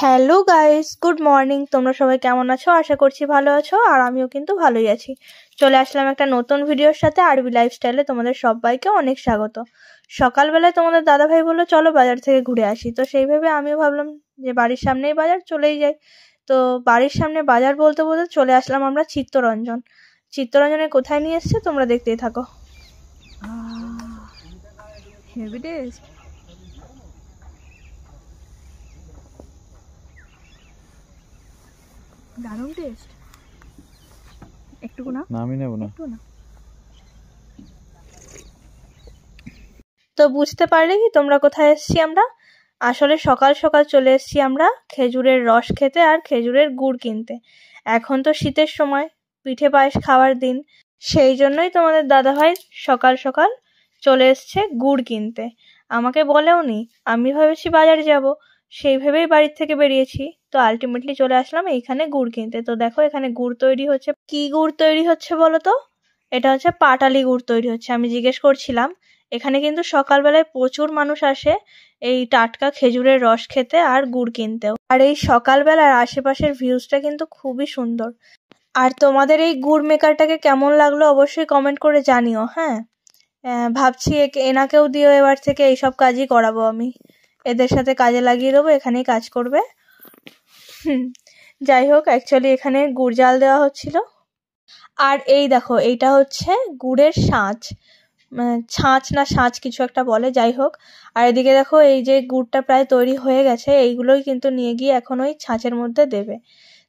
Hello guys, good morning. তোমরা সবাই কেমন আছো? আশা করছি ভালো আছো, আর আমিও কিন্তু ভালোই আছি। চলে আসলাম একটা নতুন ভিডিওর সাথে। আরবি লাইফস্টাইলে তোমাদের সবাইকে অনেক স্বাগত। সকালবেলায় তোমাদের দাদাভাই বললো চলো বাজার থেকে ঘুরে আসি, তো সেইভাবে আমিও ভাবলাম যে বাড়ির সামনেই বাজার, চলেই যাই। তো বাড়ির সামনে বাজার বলতে বলতে চলে আসলাম আমরা চিত্তরঞ্জন। চিত্তরঞ্জনে কোথায় নিয়ে এসছে তোমরা দেখতেই থাকো। Heavy taste. দারুণ টেস্ট। একটুকু না, আমি নেব না। তো বুঝতে পারলে কি তোমরা কোথায় এসেছি আমরা? আসলে সকাল সকাল চলে এসেছি আমরা খেজুরের রস খেতে আর খেজুরের গুড় কিনতে। এখন তো শীতের সময়, পিঠে পায়েস খাওয়ার দিন, সেই জন্যই তোমাদের দাদাভাই সকাল সকাল চলে এসছে গুড় কিনতে। আমাকে বলেও নি, আমি ভেবেছি বাজারে যাব, সেই ভেবেই বাড়ির থেকে বেরিয়েছি। তো আলটিমেটলি চলে আসলাম এইখানে গুড় কিনতে। তো দেখো এখানে গুড় তৈরি হচ্ছে। কি গুড় তৈরি হচ্ছে বলো তো? এটা হচ্ছে পাটালি গুড় তৈরি হচ্ছে। আমি জিজ্ঞেস করছিলাম, এখানে কিন্তু সকালবেলায় প্রচুর মানুষ আসে এই টাটকা খেজুরের রস খেতে আর গুড় কিনতেও। আর এই সকালবেলার আশেপাশের ভিউজটা কিন্তু খুবই সুন্দর। আর তোমাদের এই গুড় মেকারটাকে কেমন লাগলো অবশ্যই কমেন্ট করে জানিও। হ্যাঁ, ভাবছি এনাকেও দিও, এবার থেকে এইসব কাজই করাবো আমি। এদের সাথে কাজে লাগিয়ে দেবো, এখানেই কাজ করবে। যাই হোক, অ্যাকচুয়ালি এখানে গুড় জাল দেওয়া হচ্ছিল। আর এই দেখো, এইটা হচ্ছে গুড়ের ছাঁচ, ছাঁচ না সাঁচ কিছু একটা বলে, যাই হোক। আর এদিকে দেখো এই যে গুড়টা প্রায় তৈরি হয়ে গেছে, এইগুলোই কিন্তু নিয়ে গিয়ে এখন ওই ছাঁচের মধ্যে দেবে,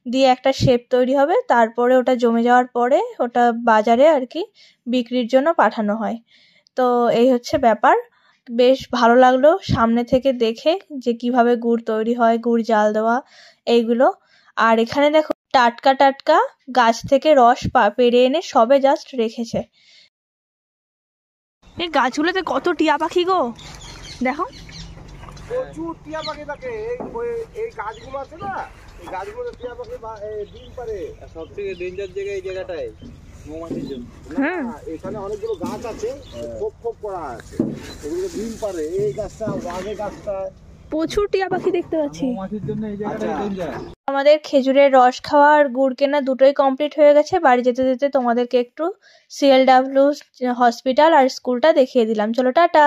দিয়ে একটা শেপ তৈরি হবে। তারপরে ওটা জমে যাওয়ার পরে ওটা বাজারে আর কি বিক্রির জন্য পাঠানো হয়। তো এই হচ্ছে ব্যাপার। বেশ ভালো লাগলো সামনে থেকে দেখে যে কিভাবে গুড় তৈরি হয়, গুড় জাল দেওয়া এইগুলো। আর এখানে দেখো টাটকা টাটকা গাছ থেকে রস পেড়ে এনে সবে জাস্ট রেখেছে। এই গাছগুলোতে কত টিয়া পাখি গো, দেখো প্রচুর টিয়া পাখি থাকে। এই গাছগুলো আছে না, এই গাছগুলোতে টিয়া পাখি ডিম পারে। সবথেকে ডেঞ্জার জায়গা এই জায়গাটায় মৌমাছির জন্য। হ্যাঁ, এখানে অনেকগুলো গাছ আছে, খোপ খোপ করা আছে, এগুলো ডিম পারে। এই গাছটা, আগে গাছটা প্রচুর টিয়া পাখি দেখতে পাচ্ছি। মৌমাছির জন্য এই জায়গাটাই ডেঞ্জার। আমাদের খেজুরের রস খাওয়া আর গুড় কেনা দুটোই কমপ্লিট হয়ে গেছে। বাড়ি যেতে যেতে তোমাদেরকে একটু CLW হসপিটাল আর স্কুলটা দেখিয়ে দিলাম। চলো টাটা।